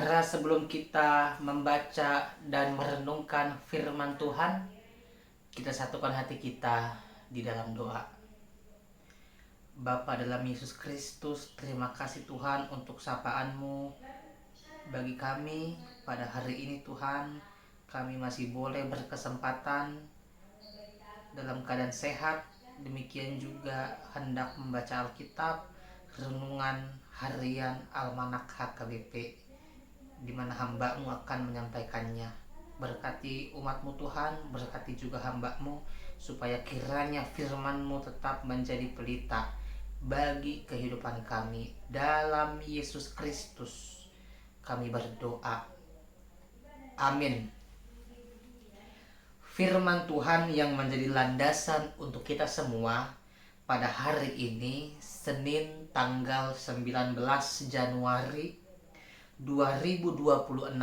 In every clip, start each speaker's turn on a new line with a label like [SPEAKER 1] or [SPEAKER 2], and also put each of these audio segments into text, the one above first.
[SPEAKER 1] Saudara, sebelum kita membaca dan merenungkan firman Tuhan, kita satukan hati kita di dalam doa. Bapa dalam Yesus Kristus, terima kasih Tuhan untuk sapaan-Mu bagi kami pada hari ini Tuhan. Kami masih boleh berkesempatan dalam keadaan sehat, demikian juga hendak membaca Alkitab, renungan harian Almanak HKBP, di mana hamba-Mu akan menyampaikannya. Berkati umat-Mu Tuhan, berkati juga hamba-Mu, supaya kiranya firman-Mu tetap menjadi pelita bagi kehidupan kami. Dalam Yesus Kristus kami berdoa. Amin. Firman Tuhan yang menjadi landasan untuk kita semua pada hari ini, Senin tanggal 19 Januari 2026,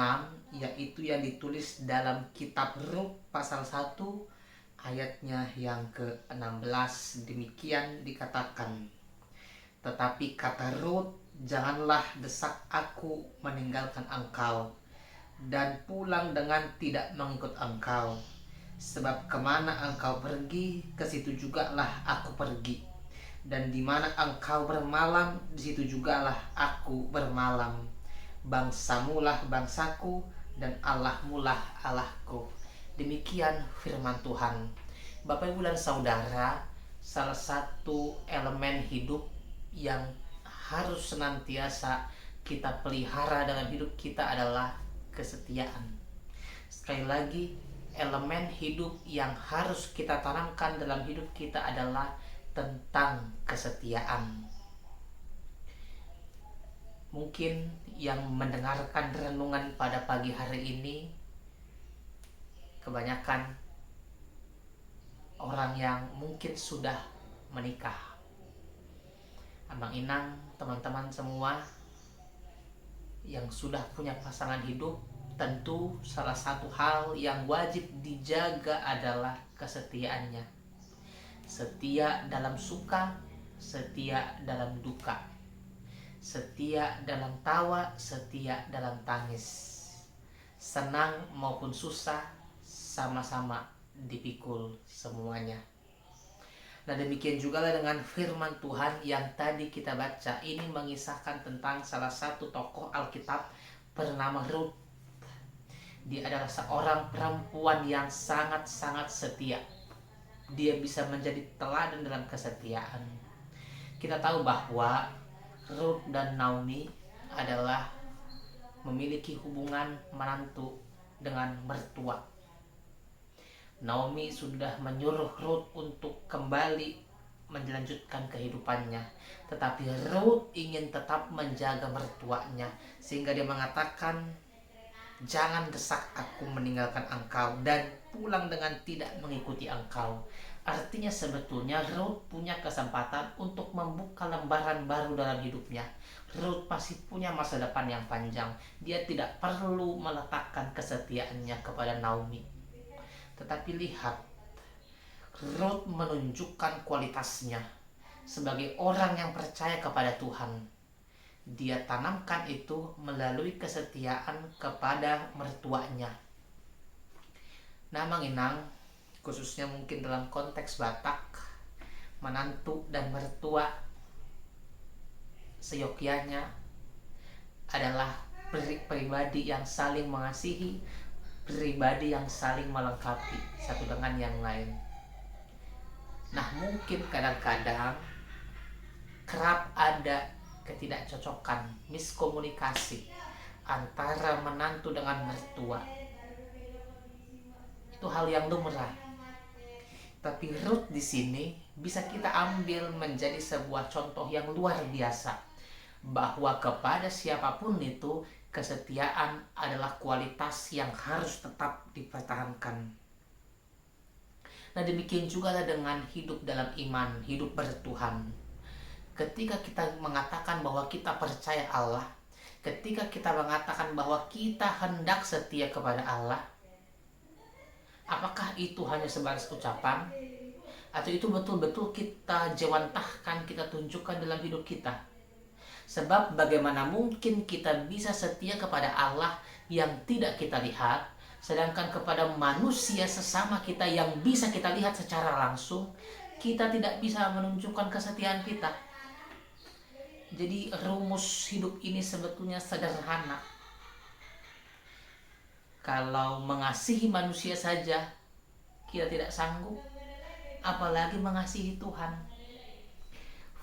[SPEAKER 1] yaitu yang ditulis dalam kitab Rut pasal 1 ayatnya yang ke-16. Demikian dikatakan, tetapi kata Rut, janganlah desak aku meninggalkan engkau dan pulang dengan tidak mengikut engkau, sebab kemana engkau pergi, ke situ jugalah aku pergi, dan di mana engkau bermalam, di situ jugalah aku bermalam. Bangsamulah bangsaku, dan Allahmulah Allahku. Demikian firman Tuhan. Bapak, Ibu, dan Saudara, salah satu elemen hidup yang harus senantiasa kita pelihara dalam hidup kita adalah kesetiaan. Sekali lagi, elemen hidup yang harus kita tanamkan dalam hidup kita adalah tentang kesetiaan. Mungkin yang mendengarkan renungan pada pagi hari ini kebanyakan orang yang mungkin sudah menikah. Abang Inang, teman-teman semua yang sudah punya pasangan hidup, tentu salah satu hal yang wajib dijaga adalah kesetiaannya. Setia dalam suka, setia dalam duka, setia dalam tawa, setia dalam tangis, senang maupun susah, sama-sama dipikul semuanya. Nah, demikian juga dengan firman Tuhan yang tadi kita baca. Ini mengisahkan tentang salah satu tokoh Alkitab bernama Rut. Dia adalah seorang perempuan yang sangat-sangat setia. Dia bisa menjadi teladan dalam kesetiaan. Kita tahu bahwa Rut dan Naomi adalah memiliki hubungan menantu dengan mertua. Naomi sudah menyuruh Rut untuk kembali melanjutkan kehidupannya, tetapi Rut ingin tetap menjaga mertuanya, sehingga dia mengatakan, jangan desak aku meninggalkan engkau dan pulang dengan tidak mengikuti engkau. Artinya sebetulnya Rut punya kesempatan untuk membuka lembaran baru dalam hidupnya. Rut pasti punya masa depan yang panjang. Dia tidak perlu meletakkan kesetiaannya kepada Naomi. Tetapi lihat, Rut menunjukkan kualitasnya sebagai orang yang percaya kepada Tuhan. Dia tanamkan itu melalui kesetiaan kepada mertuanya. Nah, Mang Inang, khususnya mungkin dalam konteks Batak, menantu dan mertua seyogyanya adalah pribadi yang saling mengasihi, pribadi yang saling melengkapi satu dengan yang lain. Nah, mungkin kadang-kadang kerap ada ketidakcocokan, miskomunikasi antara menantu dengan mertua. Itu hal yang lumrah. Tapi Rut di sini bisa kita ambil menjadi sebuah contoh yang luar biasa, bahwa kepada siapapun itu kesetiaan adalah kualitas yang harus tetap dipertahankan. Nah, demikian juga dengan hidup dalam iman, hidup bertuhan. Ketika kita mengatakan bahwa kita percaya Allah, ketika kita mengatakan bahwa kita hendak setia kepada Allah, apakah itu hanya sebatas ucapan? Atau itu betul-betul kita jawantahkan, kita tunjukkan dalam hidup kita? Sebab bagaimana mungkin kita bisa setia kepada Allah yang tidak kita lihat, sedangkan kepada manusia sesama kita yang bisa kita lihat secara langsung, kita tidak bisa menunjukkan kesetiaan kita. Jadi rumus hidup ini sebetulnya sederhana. Kalau mengasihi manusia saja kita tidak sanggup, apalagi mengasihi Tuhan.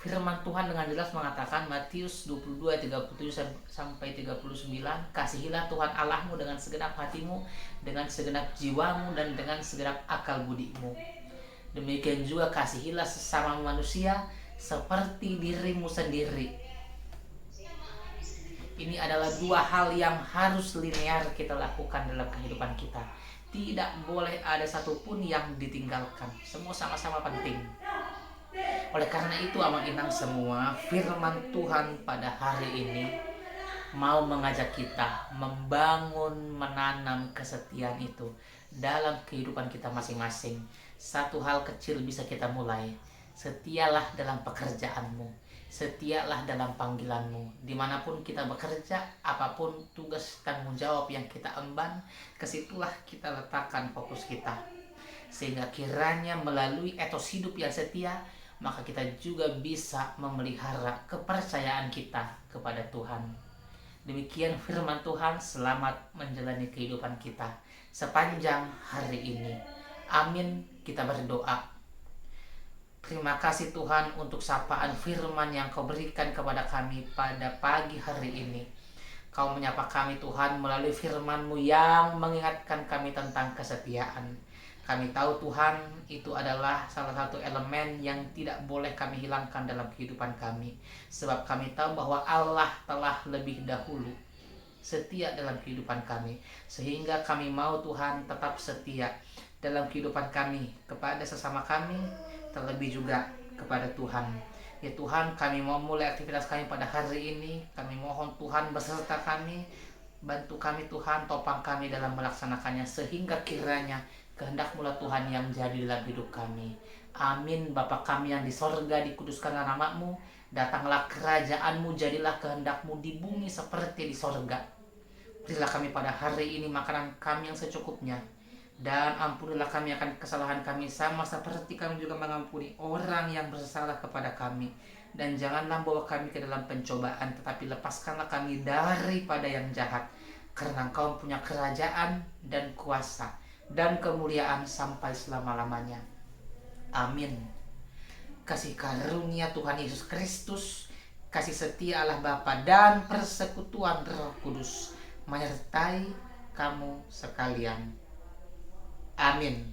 [SPEAKER 1] Firman Tuhan dengan jelas mengatakan, Matius 22 ayat 37 sampai 39, kasihilah Tuhan Allahmu dengan segenap hatimu, dengan segenap jiwamu, dan dengan segenap akal budimu. Demikian juga kasihilah sesama manusia seperti dirimu sendiri. Ini adalah dua hal yang harus linear kita lakukan dalam kehidupan kita. Tidak boleh ada satupun yang ditinggalkan. Semua sama-sama penting. Oleh karena itu Amang Inang semua, firman Tuhan pada hari ini mau mengajak kita membangun, menanam kesetiaan itu dalam kehidupan kita masing-masing. Satu hal kecil bisa kita mulai. Setialah dalam pekerjaanmu, setialah dalam panggilanmu. Dimanapun kita bekerja, apapun tugas tanggung jawab yang kita emban, kesitulah kita letakkan fokus kita. Sehingga kiranya melalui etos hidup yang setia, maka kita juga bisa memelihara kepercayaan kita kepada Tuhan. Demikian firman Tuhan, selamat menjalani kehidupan kita sepanjang hari ini. Amin, kita berdoa. Terima kasih Tuhan untuk sapaan firman yang Kau berikan kepada kami pada pagi hari ini. Kau menyapa kami Tuhan melalui firman-Mu yang mengingatkan kami tentang kesetiaan. Kami tahu Tuhan itu adalah salah satu elemen yang tidak boleh kami hilangkan dalam kehidupan kami. Sebab kami tahu bahwa Allah telah lebih dahulu setia dalam kehidupan kami. Sehingga kami mau Tuhan tetap setia dalam kehidupan kami kepada sesama kami, terlebih juga kepada Tuhan. Ya Tuhan, kami mau mulai aktivitas kami pada hari ini. Kami mohon Tuhan beserta kami, bantu kami Tuhan, topang kami dalam melaksanakannya, sehingga kiranya kehendak-Mu lah Tuhan yang jadi dalam hidup kami. Amin. Bapa kami yang di sorga, dikuduskanlah nama-Mu, datanglah kerajaan-Mu, jadilah kehendak-Mu di bumi seperti di sorga. Berilah kami pada hari ini makanan kami yang secukupnya, dan ampunilah kami akan kesalahan kami, sama seperti kami juga mengampuni orang yang bersalah kepada kami. Dan janganlah bawa kami ke dalam pencobaan, tetapi lepaskanlah kami daripada yang jahat, karena Engkau punya kerajaan dan kuasa dan kemuliaan sampai selama-lamanya. Amin. Kasih karunia Tuhan Yesus Kristus, kasih setia Allah Bapa, dan persekutuan Roh Kudus menyertai kamu sekalian. Amin.